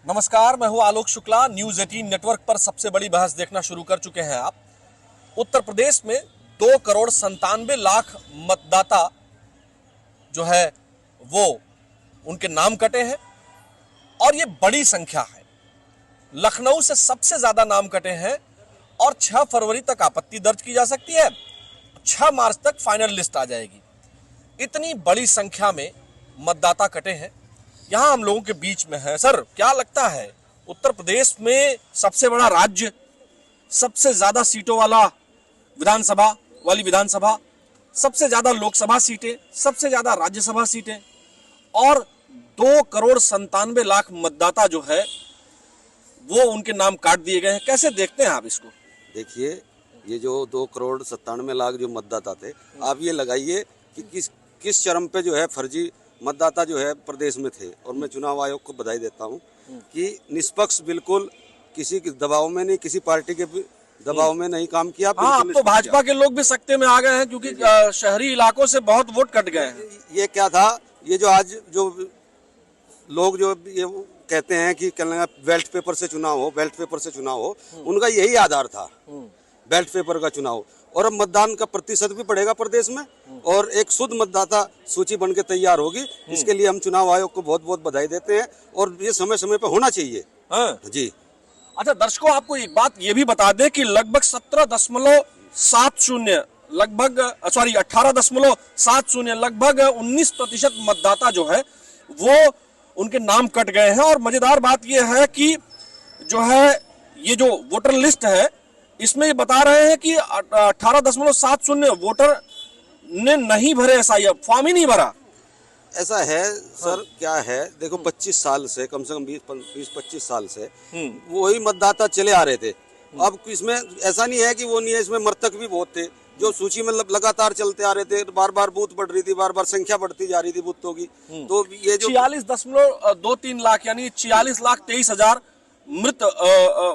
नमस्कार, मैं हूं आलोक शुक्ला। न्यूज 18 नेटवर्क पर सबसे बड़ी बहस देखना शुरू कर चुके हैं आप। उत्तर प्रदेश में 2,97,00,000 मतदाता जो है वो उनके नाम कटे हैं और ये बड़ी संख्या है। लखनऊ से सबसे ज्यादा नाम कटे हैं और 6 फरवरी तक आपत्ति दर्ज की जा सकती है। 6 मार्च तक फाइनल लिस्ट आ जाएगी। इतनी बड़ी संख्या में मतदाता कटे हैं। यहां हम लोगों के बीच में है। सर, क्या लगता है उत्तर प्रदेश में सबसे बड़ा राज्य, सबसे ज्यादा सीटों वाला विधानसभा, सबसे ज्यादा लोकसभा सीटें, सबसे ज्यादा राज्यसभा सीटें और 2,97,00,000 मतदाता जो है वो उनके नाम काट दिए गए हैं। कैसे देखते हैं आप इसको? देखिए, ये जो 2,97,00,000 जो मतदाता थे, आप ये लगाइए कि किस चरम पे जो है फर्जी मतदाता जो है प्रदेश में थे। और मैं चुनाव आयोग को बधाई देता हूँ कि निष्पक्ष, बिल्कुल किसी के दबाव में नहीं, किसी पार्टी के दबाव में नहीं काम किया। हाँ, अब तो भाजपा के लोग भी सत्ते में आ गए हैं क्योंकि शहरी इलाकों से बहुत वोट कट गए हैं। ये क्या था, ये जो आज जो लोग जो ये कहते हैं कि बैलेट पेपर से चुनाव हो, उनका यही आधार था, बैलेट पेपर का चुनाव। और अब मतदान का प्रतिशत भी बढ़ेगा प्रदेश में और एक शुद्ध मतदाता सूची बन के तैयार होगी। इसके लिए हम चुनाव आयोग को बहुत बहुत बधाई देते हैं और ये समय समय पर होना चाहिए। हाँ जी। अच्छा दर्शकों, आपको एक बात ये भी बता दें कि लगभग 17.70 18.70 लगभग 19% मतदाता जो है वो उनके नाम कट गए हैं। और मजेदार बात ये है कि जो है ये जो वोटर लिस्ट है इसमें ये बता रहे हैं कि 18.70 वोटर ने नहीं भरे SIR फॉर्म ही नहीं भरा। ऐसा है सर, क्या है, देखो 25 साल से, कम से कम 20-25 साल से वही मतदाता चले आ रहे थे। अब इसमें ऐसा नहीं है कि वो नहीं है, इसमें मृतक भी बहुत थे जो सूची में लगातार चलते आ रहे थे। बार बार बूथ बढ़ रही थी, बार बार संख्या बढ़ती जा रही थी बूथों की। तो ये जो 46.23 लाख यानी 46,23,000 मृत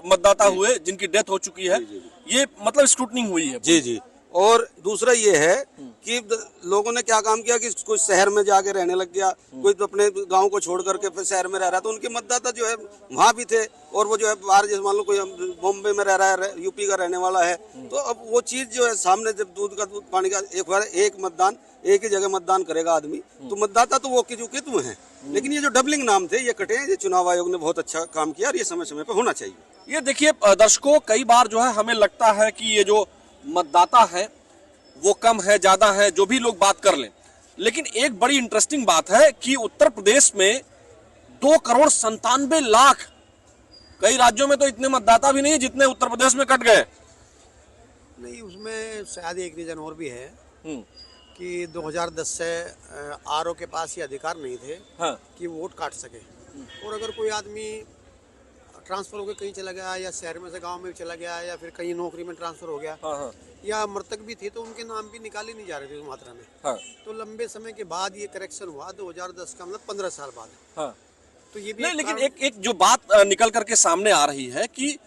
मतदाता हुए जिनकी डेथ हो चुकी है। ये मतलब स्क्रूटनिंग हुई है। जी जी। और दूसरा ये है कि लोगों ने क्या काम किया कि कोई शहर में जाके रहने लग गया, कोई तो अपने गांव को छोड़ करके फिर शहर में रह रहा है, तो उनके मतदाता जो है वहाँ भी थे। और वो जो है बाहर, जैसे मान लो कोई बॉम्बे में रह रहा है, यूपी का रहने वाला है, तो अब वो चीज जो है सामने, जब दूध का दूध पानी का, एक मतदान एक ही जगह मतदान करेगा आदमी, तो मतदाता तो वो की जो कितने हैं। लेकिन ये जो डबलिंग नाम थे ये कटे हैं। ये चुनाव आयोग ने बहुत अच्छा काम किया और ये समय समय पर होना चाहिए। ये देखिए दर्शकों, कई बार जो है हमें लगता है कि ये जो मतदाता है वो कम है, ज्यादा है, जो भी लोग बात कर लें, लेकिन एक बड़ी इंटरेस्टिंग बात है कि उत्तर प्रदेश में 2,97,00,000, कई राज्यों में तो इतने मतदाता भी नहीं जितने उत्तर प्रदेश में कट गए। नहीं, उसमें शायद एक रीजन और भी है कि 2010 से RO के पास ये अधिकार नहीं थे। हाँ। कि वोट काट सके। और अगर कोई आदमी ट्रांसफर होकर कहीं चला गया या शहर में से गांव में चला गया या फिर कहीं नौकरी में ट्रांसफर हो गया, हाँ। या मृतक भी थे, तो उनके नाम भी निकाले नहीं जा रहे थे उस मात्रा में। हाँ। तो लंबे समय के बाद ये करेक्शन हुआ, 2010 का मतलब 15 साल बाद। हाँ। तो ये भी नहीं, लेकिन एक जो बात निकल करके सामने आ रही है कि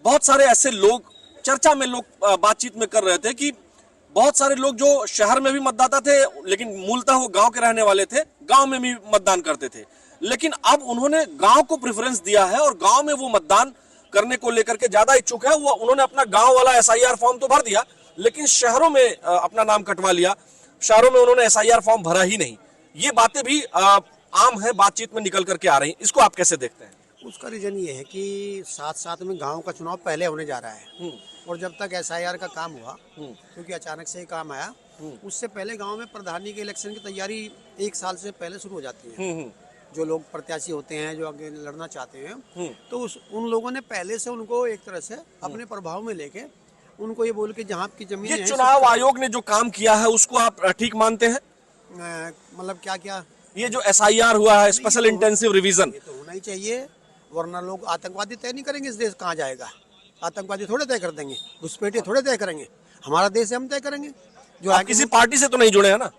बहुत सारे ऐसे लोग चर्चा में, लोग बातचीत में कर रहे थे कि बहुत सारे लोग जो शहर में भी मतदाता थे लेकिन मूलतः वो गांव के रहने वाले थे, गांव में भी मतदान करते थे, लेकिन अब उन्होंने गांव को प्रेफरेंस दिया है और गांव में वो मतदान करने को लेकर के ज्यादा इच्छुक है। वो उन्होंने अपना गांव वाला SIR फॉर्म तो भर दिया, लेकिन शहरों में अपना नाम कटवा लिया। शहरों में उन्होंने SIR फॉर्म भरा ही नहीं। ये बातें भी आम है, बातचीत में निकल करके आ रही। इसको आप कैसे देखते हैं? उसका रीजन ये है कि साथ साथ में गांव का चुनाव पहले होने जा रहा है और जब तक SIR का काम हुआ, क्योंकि अचानक से ही काम आया, उससे पहले गांव में प्रधानी के इलेक्शन की तैयारी 1 साल से पहले शुरू हो जाती है। जो लोग प्रत्याशी होते हैं, जो आगे लड़ना चाहते हैं, तो उन लोगों ने पहले से उनको एक तरह से अपने प्रभाव में लेके उनको ये बोल के जहाँ की जमीन ये चुनाव आयोग ने जो काम किया है उसको आप ठीक मानते हैं? मतलब क्या ये जो SIR हुआ है, स्पेशल इंटेंसिव रिवीजन, ये तो होना ही चाहिए, वरना लोग आतंकवादी तय नहीं करेंगे। इस देश कहाँ जाएगा? आतंकवादी थोड़े तय कर देंगे, घुसपैठिए थोड़े तय करेंगे। हमारा देश है, हम तय करेंगे। जो आप किसी पार्टी से तो नहीं जुड़े हैं ना?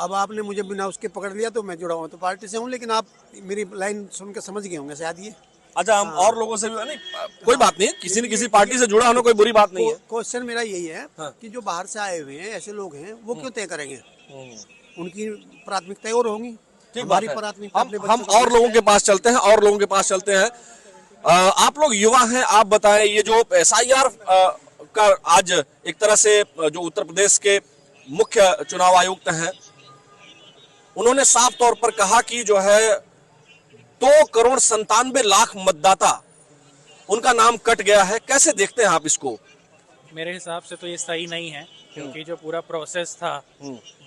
अब आपने मुझे बिना उसके पकड़ लिया तो मैं जुड़ा हूँ, तो पार्टी से हूँ, लेकिन आप मेरी लाइन सुन के समझ गए होंगे शायद ये। अच्छा, हम और लोगों से भी नहीं, कोई बात नहीं, किसी न किसी पार्टी से जुड़ा होना कोई बुरी बात नहीं है। क्वेश्चन मेरा यही है कि जो बाहर से आए हुए हैं ऐसे लोग हैं, वो क्यों तय करेंगे? उनकी प्राथमिकताएं और होंगी। ठीक हमारी बात है। प्राथमिकता अपने हम बच्चों और लोगों के पास चलते हैं, और लोगों के पास चलते हैं। आप लोग युवा हैं, आप बताएं, ये जो SIR का आज एक तरह से जो उत्तर प्रदेश के मुख्य चुनाव आयुक्त हैं, उन्होंने साफ तौर पर कहा कि जो है 2,97,00,000 मतदाता, उनका नाम कट गया है। कैसे देखते हैं आप इसको? मेरे हिसाब से तो ये सही नहीं है, क्योंकि जो पूरा प्रोसेस था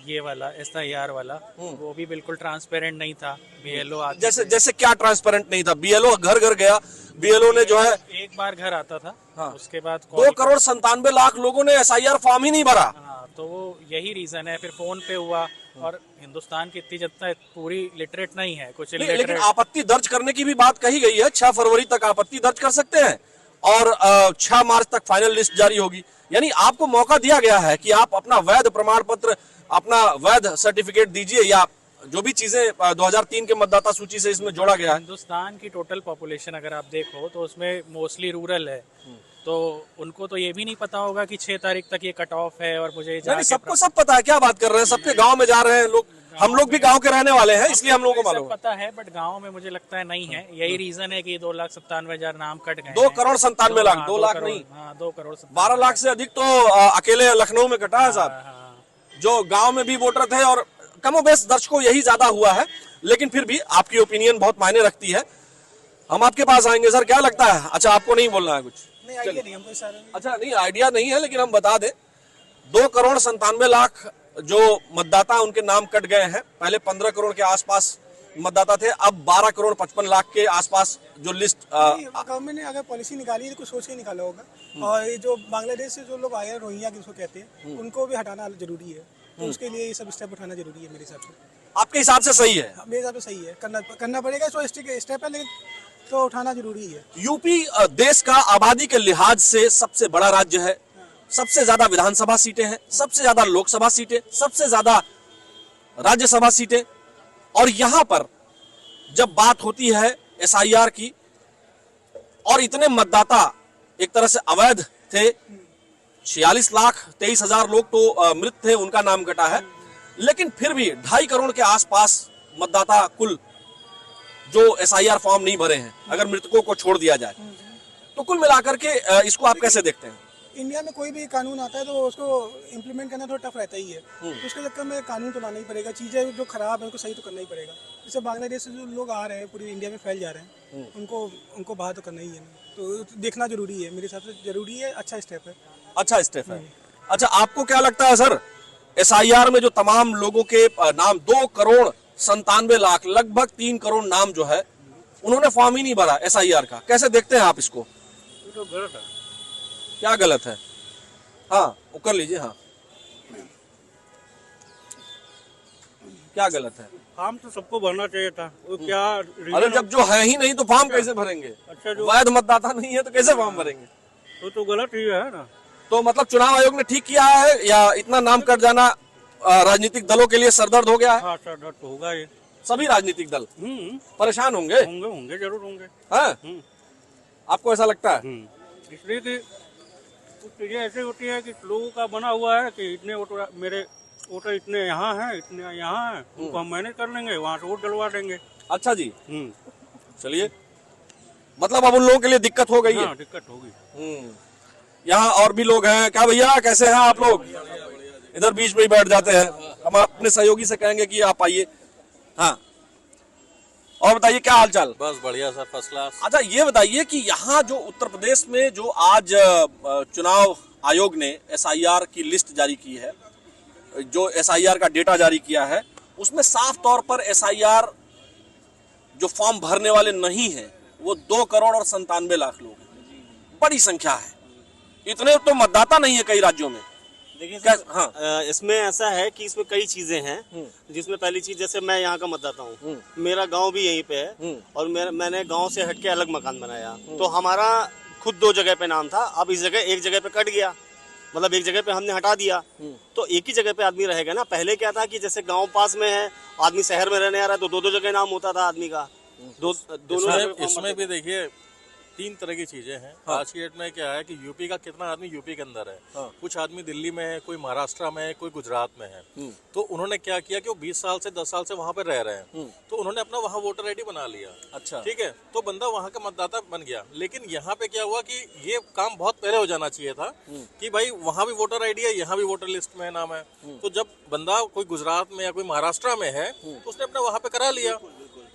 ये वाला SIR वाला, वो भी बिल्कुल ट्रांसपेरेंट नहीं था। BLO आते जैसे जैसे क्या ट्रांसपेरेंट नहीं था? BLO घर घर गया, BLO ने जो है एक बार घर आता था, उसके बाद 2,97,00,000 लोगों ने SIR फॉर्म ही नहीं भरा। हाँ, तो वो यही रीजन है। फिर फोन पे हुआ, और हिंदुस्तान की इतनी जनता पूरी लिटरेट नहीं है, कुछ लेकिन इलिटरेट। आपत्ति दर्ज करने की भी बात कही गई है। 6 फरवरी तक आपत्ति दर्ज कर सकते हैं, और 6 मार्च तक फाइनल लिस्ट जारी होगी। यानी आपको मौका दिया गया है कि आप अपना वैध प्रमाण पत्र, अपना वैध सर्टिफिकेट दीजिए, या जो भी चीजें 2003 के मतदाता सूची से इसमें जोड़ा गया है। हिंदुस्तान की टोटल पॉपुलेशन अगर आप देखो तो उसमें मोस्टली रूरल है, तो उनको तो ये भी नहीं पता होगा कि 6 तारीख तक ये कट ऑफ है, और मुझे नहीं, सबको सब पता है। क्या बात कर रहे हैं? सबके गांव में जा रहे हैं लोग। हम लोग भी गांव के रहने वाले हैं, इसलिए हम लोगों को मालूम है। पता है, बट गांव में मुझे लगता है नहीं है। यही रीजन है कि 2,97,000 नाम कट गए। 2,97,00,000, 2 लाख नहीं, 2 करोड़ 12 लाख से अधिक तो अकेले लखनऊ में कटा है साहब। जो गांव में भी वोटर थे, और कमोबेश दर्शकों यही ज्यादा हुआ है। लेकिन फिर भी आपकी ओपिनियन बहुत मायने रखती है। हम आपके पास आएंगे। सर, क्या लगता है? अच्छा, आपको नहीं बोलना है कुछ? नहीं, आइडिया नहीं हमको सारा। अच्छा, नहीं आइडिया नहीं है, लेकिन हम बता दें 2,97,00,000 जो मतदाता उनके नाम कट गए हैं। पहले 15 करोड़ के आसपास मतदाता थे, अब 12,55,00,000 के आसपास जो लिस्ट गवर्नमेंट ने अगर पॉलिसी निकाली है तो कुछ सोच के निकाला होगा। और ये जो बांग्लादेश से जो लोग आए हैं, रोहिंग्या जिसको कहते हैं, उनको भी हटाना जरूरी है। तो उसके लिए ये सब स्टेप उठाना जरूरी है मेरे हिसाब से। आपके हिसाब से सही है? मेरे हिसाब से सही है, करना पड़ेगा। सो स्टेप है, लेकिन तो उठाना जरूरी है। यूपी देश का आबादी के लिहाज से सबसे बड़ा राज्य है। सबसे ज्यादा विधानसभा सीटें हैं, सबसे ज्यादा लोकसभा सीटें, सबसे ज्यादा राज्यसभा सीटें। और यहां पर जब बात होती है SIR की, और इतने मतदाता एक तरह से अवैध थे, 46,23,000 लोग तो मृत थे, उनका नाम कटा है। लेकिन फिर भी 2.5 करोड़ के आसपास मतदाता कुल जो SIR फॉर्म नहीं भरे हैं, अगर मृतकों को छोड़ दिया जाए, तो कुल मिलाकर के इसको आप कैसे देखते हैं? इंडिया में कोई भी कानून आता है तो उसको इम्प्लीमेंट करना थोड़ा टफ रहता ही है। तो उसके चक्कर में कानून तो लाना ही पड़ेगा। चीज़ें जो खराब है उनको सही तो करना ही पड़ेगा। जैसे बांग्लादेश से जो लोग आ रहे हैं, पूरी इंडिया में फैल जा रहे हैं, उनको बाहर तो करना ही है। तो देखना जरूरी है, मेरे हिसाब से जरूरी है। अच्छा स्टेप है। अच्छा स्टेप है। अच्छा, आपको क्या लगता है सर, SIR में जो तमाम लोगों के नाम 2,97,00,000, लगभग 3 करोड़ नाम जो है, उन्होंने फॉर्म ही नहीं भरा SIR का, कैसे देखते हैं आप इसको? तो गलत है। क्या गलत है? हाँ, वो कर लीजिए। हाँ, क्या गलत है? फॉर्म तो सबको भरना चाहिए था। वो क्या अरे जब जो है ही नहीं तो फॉर्म कैसे भरेंगे? अच्छा, जो वैध मतदाता नहीं है तो कैसे फॉर्म भरेंगे? तो गलत ही है ना। तो मतलब चुनाव आयोग ने ठीक किया है, या इतना नाम कट जाना राजनीतिक दलों के लिए सरदर्द हो गया है? हाँ, सर, दर्द तो होगा ये। सभी राजनीतिक दल परेशान होंगे। होंगे, जरूर होंगे। हैं? आपको ऐसा लगता है? इसलिए कि कुछ चीजें ऐसी होती है कि लोगों का बना हुआ है कि इतने वोटर, मेरे वोटर इतने यहाँ हैं, इतने यहाँ हैं, उनको हम मैनेज कर लेंगे, वहाँ से वोट डलवा देंगे। अच्छा जी, चलिए, मतलब अब उन लोगों के लिए दिक्कत हो गई है। हाँ, दिक्कत होगी। यहाँ और भी लोग हैं। क्या भैया, कैसे हैं आप लोग? इधर बीच में ही बैठ जाते हैं। हम अपने सहयोगी से कहेंगे कि आप आइए। हाँ, और बताइए क्या हाल चाल? बस बढ़िया सर, फर्स्ट क्लास। अच्छा, ये बताइए कि यहाँ जो उत्तर प्रदेश में जो आज चुनाव आयोग ने SIR की लिस्ट जारी की है, जो SIR का डेटा जारी किया है, उसमें साफ तौर पर SIR जो फॉर्म भरने वाले नहीं है वो 2,97,00,000 लोग हैं। बड़ी संख्या है। इतने तो मतदाता नहीं है कई राज्यों में। देखिए सर, हाँ। इसमें ऐसा है कि इसमें कई चीजें हैं, जिसमें पहली चीज, जैसे मैं यहाँ का मतदाता हूँ, मेरा गांव भी यहीं पे है, और मैंने गांव से हटके अलग मकान बनाया। तो हमारा खुद 2 जगह पे नाम था, अब इस जगह एक जगह पे कट गया, मतलब एक जगह पे हमने हटा दिया, तो एक ही जगह पे आदमी रहेगा ना। पहले क्या था कि जैसे गाँव पास में है, आदमी शहर में रहने आ रहा है, तो 2-2 जगह नाम होता था आदमी का। दोनों इसमें भी देखिए तीन तरह की चीजें हैं। आज की डेट में क्या है कि यूपी का कितना आदमी यूपी के अंदर है, कुछ आदमी दिल्ली में है, कोई महाराष्ट्र में है, कोई गुजरात में है। तो उन्होंने क्या किया कि वो 20 साल से 10 साल से वहां पर रह रहे हैं, तो उन्होंने अपना वहां वोटर आईडी बना लिया। अच्छा। ठीक है, तो बंदा वहां का मतदाता बन गया। लेकिन यहाँ पे क्या हुआ कि ये काम बहुत पहले हो जाना चाहिए था कि भाई वहां भी वोटर आईडी है, यहाँ भी वोटर लिस्ट में नाम है। तो जब बंदा कोई गुजरात में या कोई महाराष्ट्र में है तो उसने अपना वहां पे करा लिया।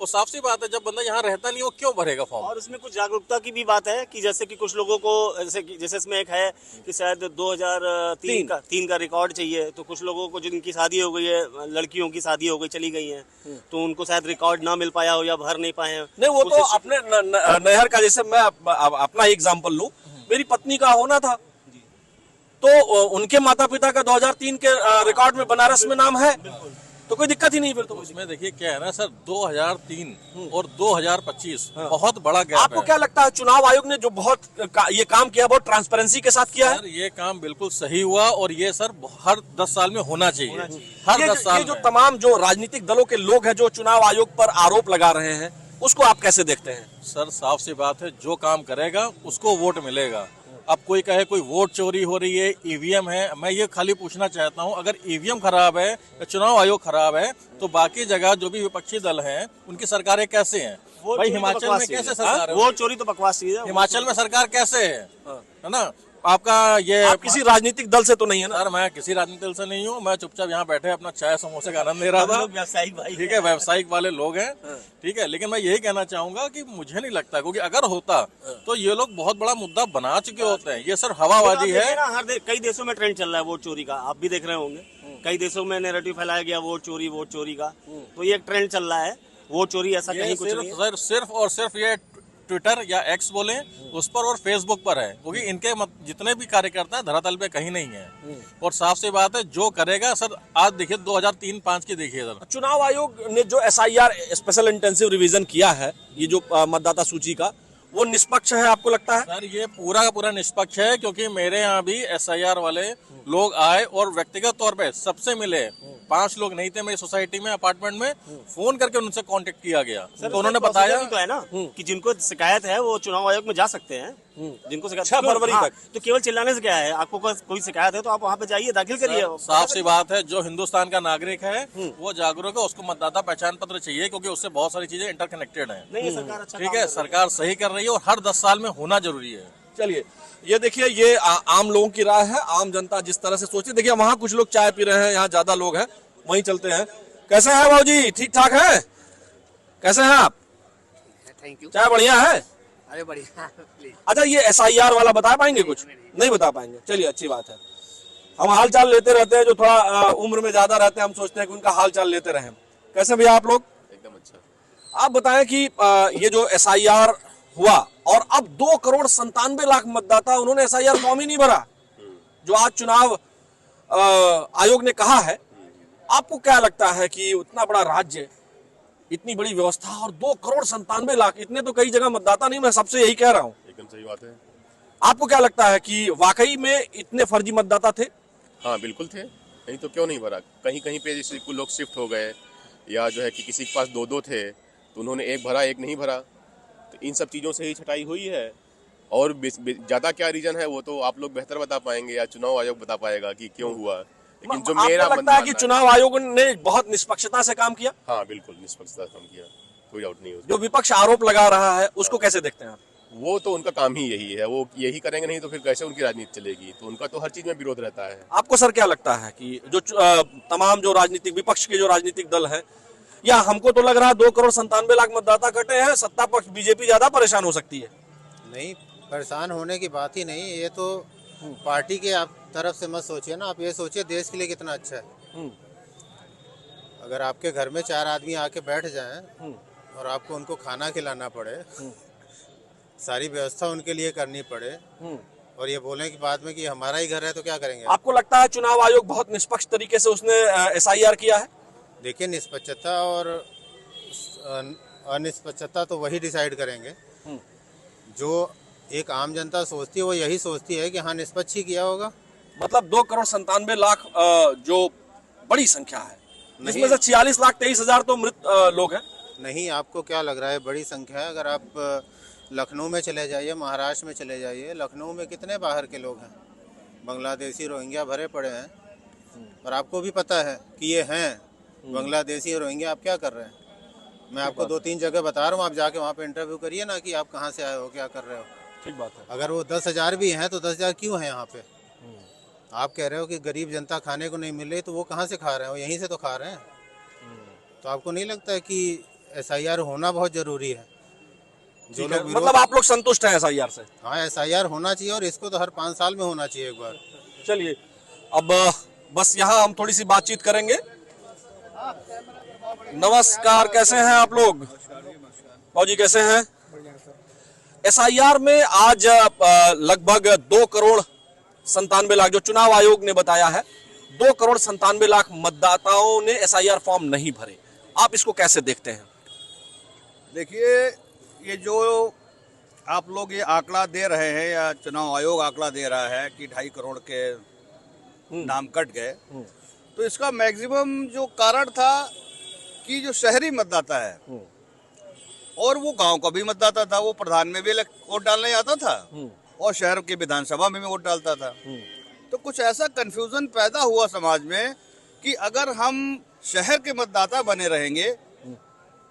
और साफ सी बात है, जब बंदा यहाँ रहता नहीं वो क्यों भरेगा फॉर्म। और इसमें कुछ जागरूकता की भी बात है कि जैसे कि कुछ लोगों को जैसे इसमें एक है कि शायद 2003 का रिकॉर्ड चाहिए, तो कुछ लोगों को जिनकी शादी हो गई है, लड़कियों की शादी हो गई, चली गई है, तो उनको शायद रिकॉर्ड ना मिल पाया हो या भर नहीं पाए हैं। नहीं, वो तो अपने नहर का, जैसे मैं अपना एग्जाम्पल लूं, मेरी पत्नी का होना था तो उनके माता पिता का 2003 के रिकॉर्ड में बनारस में नाम है, तो कोई दिक्कत ही नहीं फिर तो। उसमें देखिए क्या है ना सर, 2003 और 2025 बहुत बड़ा गैप है। आपको क्या लगता है चुनाव आयोग ने जो बहुत ये काम किया, बहुत ट्रांसपेरेंसी के साथ किया है? सर ये काम बिल्कुल सही हुआ और ये सर हर 10 साल में होना चाहिए। हर 10 साल ये जो तमाम जो राजनीतिक दलों के लोग हैं जो चुनाव आयोग पर आरोप लगा रहे हैं, उसको आप कैसे देखते हैं? सर साफ सी बात है, जो काम करेगा उसको वोट मिलेगा। अब कोई कहे कोई वोट चोरी हो रही है, ईवीएम है, मैं ये खाली पूछना चाहता हूं, अगर ईवीएम खराब है या चुनाव आयोग खराब है तो बाकी जगह जो भी विपक्षी दल हैं उनकी सरकारें कैसे हैं? भाई हिमाचल में कैसे सरकार है? वोट चोरी तो बकवास चीज है। हिमाचल में सरकार कैसे है ना? आपका ये आप किसी राजनीतिक दल से तो नहीं है ना? सर मैं किसी राजनीतिक दल से नहीं हूँ, मैं चुपचाप यहाँ बैठे अपना चाय समोसे का आनंद ले रहा था। व्यावसायिक भाई, ठीक है, व्यावसायिक वाले लोग हैं, ठीक है। लेकिन मैं यही कहना चाहूंगा कि मुझे नहीं लगता, क्योंकि अगर होता तो ये लोग बहुत बड़ा मुद्दा बना चुके होते हैं। ये सर हवाबाजी है। कई देशों में ट्रेंड चल रहा है वोट चोरी का, आप भी देख रहे होंगे। कई देशों में नैरेटिव फैलाया गया वोट चोरी का, तो ये एक ट्रेंड चल रहा है। वोट चोरी ऐसा कहीं कुछ नहीं है। सर सिर्फ और सिर्फ ये ट्विटर या एक्स बोले उस पर और फेसबुक पर है, क्योंकि इनके जितने भी कार्यकर्ता हैं धरातल पे कहीं नहीं है। और साफ सी बात है, जो करेगा सर, आज देखिए 2003-5 की देखिए सर। चुनाव आयोग ने जो SIR स्पेशल इंटेंसिव रिवीजन किया है, ये जो मतदाता सूची का, वो निष्पक्ष है आपको लगता है? सर ये पूरा का पूरा निष्पक्ष है, क्योंकि मेरे यहाँ भी SIR वाले लोग आए और व्यक्तिगत तौर पे सबसे मिले। 5 लोग नहीं थे मेरी सोसाइटी में, अपार्टमेंट में, फोन करके उनसे कांटेक्ट किया गया। तो उन्होंने बताया तो है ना कि जिनको शिकायत है वो चुनाव आयोग में जा सकते हैं। जिनको शिकायत 6 फरवरी तक। तो केवल चिल्लाने से क्या है? आपको कोई शिकायत है तो आप वहाँ पे जाइए, दाखिल करिए। साफ सी बात है, जो हिंदुस्तान का नागरिक है वो जागरूक है, उसको मतदाता पहचान पत्र चाहिए, क्योंकि उससे बहुत सारी चीजें इंटरकनेक्टेड है। नहीं, सरकार अच्छा ठीक है, सरकार सही कर रही है और हर 10 साल में होना जरूरी है। चलिए, ये देखिए, ये आम लोगों की राय है, आम जनता जिस तरह से सोचती है। देखिए वहाँ कुछ लोग चाय पी रहे हैं, यहाँ ज्यादा लोग हैं, वहीं चलते हैं। कैसे हैं भाजी, ठीक ठाक है? कैसे हैं आप? Thank you. चाय बढ़िया है? अरे बढ़िया। अच्छा, ये SIR वाला बता पाएंगे कुछ? नहीं बता पाएंगे, चलिए अच्छी बात है। हम हाल चाल लेते रहते हैं, जो थोड़ा उम्र में ज्यादा रहते हैं, हम सोचते हैं कि उनका हाल चाल लेते रहें। कैसे भैया आप लोग? एकदम अच्छा। आप बताएं कि ये जो SIR हुआ और अब 2,97,00,000 मतदाता, उन्होंने SIR फॉर्म ही नहीं भरा, जो आज चुनाव आयोग ने कहा है। आपको क्या लगता है कि उतना बड़ा राज्य, इतनी बड़ी व्यवस्था और 2,97,00,000, इतने तो कई जगह मतदाता नहीं, मैं सबसे यही कह रहा हूँ। एकदम सही बात है। आपको क्या लगता है कि वाकई में इतने फर्जी मतदाता थे? हाँ बिल्कुल थे, नहीं तो क्यों नहीं भरा। कहीं कहीं पे जैसे कुछ लोग शिफ्ट हो गए, या जो है कि किसी के पास 2 थे तो उन्होंने एक भरा, एक नहीं भरा, तो इन सब चीज़ों से ही छटाई हुई है। और ज़्यादा क्या रीज़न है वो तो आप लोग बेहतर बता पाएंगे या चुनाव आयोग बता पाएगा कि क्यों हुआ। लेकिन जो मेरा आपको लगता है कि चुनाव आयोग ने बहुत निष्पक्षता से काम किया? हाँ बिल्कुल निष्पक्षता से काम किया, कोई डाउट नहीं है। जो विपक्ष आरोप लगा रहा है उसको कैसे देखते हैं आप? वो तो उनका काम ही यही है, वो यही करेंगे, नहीं तो फिर कैसे उनकी राजनीति चलेगी। तो उनका तो हर चीज में विरोध रहता है। आपको सर क्या लगता है कि जो तमाम जो राजनीतिक विपक्ष के जो राजनीतिक दल हैं, या हमको तो लग रहा है 2,97,00,000 मतदाता कटे हैं, सत्ता पक्ष बीजेपी ज्यादा परेशान हो सकती है? नहीं, परेशान होने की बात ही नहीं। ये तो पार्टी के आप तरफ से मत सोचिए ना, आप ये सोचिए देश के लिए कितना अच्छा है। अगर आपके घर में 4 आदमी आके बैठ जाएं और आपको उनको खाना खिलाना पड़े, सारी व्यवस्था उनके लिए करनी पड़े, और ये बोलें कि बाद में कि हमारा ही घर है, तो क्या करेंगे? आपको लगता है चुनाव आयोग बहुत निष्पक्ष तरीके से उसने SIR किया है? देखिए, निष्पक्षता और अनिष्पक्षता तो वही डिसाइड करेंगे। जो एक आम जनता सोचती है वो यही सोचती है कि हाँ निष्पक्ष ही किया होगा। मतलब 2,97,00,000 जो बड़ी संख्या है, जिसमें से 46,23,000 तो मृत लोग हैं। नहीं, आपको क्या लग रहा है बड़ी संख्या है? अगर आप लखनऊ में चले जाइए, महाराष्ट्र में चले जाइए, लखनऊ में कितने बाहर के लोग हैं, बांग्लादेशी रोहिंग्या भरे पड़े हैं। और आपको भी पता है कि ये हैं बांग्लादेशी रोहिंग्या। आप क्या कर रहे हैं? मैं आपको 2-3 जगह बता रहा हूँ, आप जाके वहाँ पे इंटरव्यू करिए ना कि आप कहाँ से आए हो, क्या कर रहे हो। ठीक बात है। अगर वो 10,000 भी हैं तो 10,000 क्यों हैं यहाँ पे? आप कह रहे हो कि गरीब जनता खाने को नहीं मिल रही, तो वो कहाँ से खा रहे हैं? वो यहीं से तो खा रहे हैं। तो आपको नहीं लगता है कि SIR होना बहुत जरूरी है? जो लोग मतलब आप लोग संतुष्ट हैं SIR से? हाँ, SIR होना चाहिए और इसको तो हर 5 साल में होना चाहिए एक बार। चलिए, अब बस यहाँ हम थोड़ी सी बातचीत करेंगे। नमस्कार, कैसे हैं आप लोग? फौजी कैसे हैं? SIR में आज लगभग 2,97,00,000 जो चुनाव आयोग ने बताया है, 2,97,00,000 मतदाताओं ने SIR फॉर्म नहीं भरे। आप इसको कैसे देखते हैं? देखिए, ये जो आप लोग ये आंकड़ा दे रहे हैं या चुनाव आयोग आंकड़ा दे रहा है कि 2.5 करोड़ के नाम कट गए, तो इसका मैक्सिमम जो कारण था कि जो शहरी मतदाता है और वो गांव का भी मतदाता था, वो प्रधान में भी वोट डालने आता था और शहर के विधानसभा में भी वोट डालता था। तो कुछ ऐसा कंफ्यूजन पैदा हुआ समाज में कि अगर हम शहर के मतदाता बने रहेंगे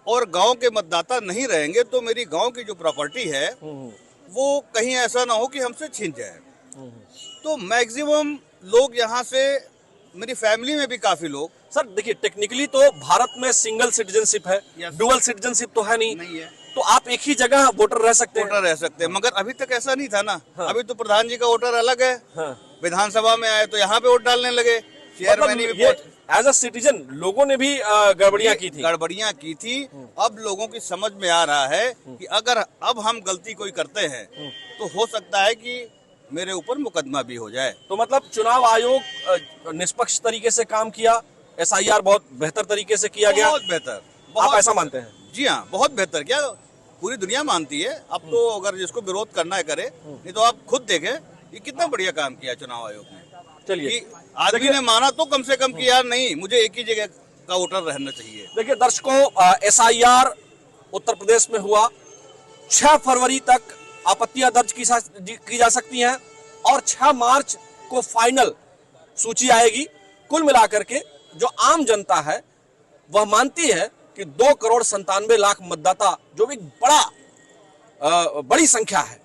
और गांव के मतदाता नहीं रहेंगे तो मेरी गांव की जो प्रॉपर्टी है वो कहीं ऐसा ना हो कि हमसे छीन जाए। तो मैक्सिमम लोग यहाँ से, मेरी फैमिली में भी काफी लोग। सर देखिए, टेक्निकली तो भारत में सिंगल सिटीजनशिप है, डुअल सिटीजनशिप तो है नहीं है। तो आप एक ही जगह वोटर रह सकते हैं। वोटर रह सकते हैं, मगर अभी तक ऐसा नहीं था ना। अभी तो प्रधान जी का वोटर अलग है, विधानसभा में आए तो यहाँ पे वोट डालने लगे, चेयरमैन भी एज अ सिटीजन लोगों ने भी गड़बड़ियां की थी। अब लोगों की समझ में आ रहा है कि अगर अब हम गलती कोई करते हैं तो हो सकता है कि मेरे ऊपर मुकदमा भी हो जाए। तो मतलब चुनाव आयोग निष्पक्ष तरीके से काम किया, SIR बहुत बेहतर तरीके से किया गया। बहुत बेहतर, आप ऐसा मानते हैं? जी हाँ, बहुत बेहतर। क्या पूरी दुनिया मानती है। अब तो अगर जिसको विरोध करना है करे, नहीं तो आप खुद देखें ये कितना बढ़िया काम किया चुनाव आयोग ने। चलिए, आदमी ने माना तो कम से कम कि यार नहीं, मुझे एक ही जगह का वोटर रहना चाहिए। देखिए दर्शकों, SIR उत्तर प्रदेश में हुआ। 6 फरवरी तक आपत्तियां दर्ज की जा सकती हैं और 6 मार्च को फाइनल सूची आएगी। कुल मिलाकर के जो आम जनता है वह मानती है कि 2,97,00,000 मतदाता, जो एक बड़ी संख्या है,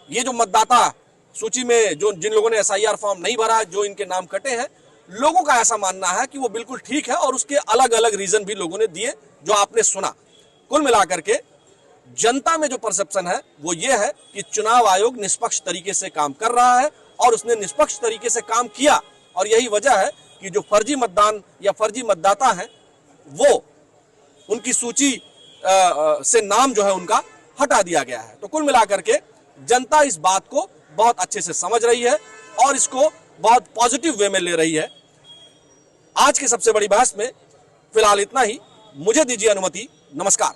ये जो मतदाता सूची में जो जिन लोगों ने SIR फॉर्म नहीं भरा है, जो इनके नाम कटे हैं, लोगों का ऐसा मानना है कि वो बिल्कुल ठीक है और उसके अलग अलग रीजन भी लोगों ने दिए जो आपने सुना। कुल मिलाकर के जनता में जो परसेप्शन है वो ये है कि चुनाव आयोग निष्पक्ष तरीके से काम कर रहा है और उसने निष्पक्ष तरीके से काम किया, और यही वजह है कि जो फर्जी मतदान या फर्जी मतदाता हैं वो उनकी सूची से नाम जो है उनका हटा दिया गया है। तो कुल मिलाकर के जनता इस बात को बहुत अच्छे से समझ रही है और इसको बहुत पॉजिटिव वे में ले रही है। आज की सबसे बड़ी बहस में फिलहाल इतना ही। मुझे दीजिए अनुमति। नमस्कार।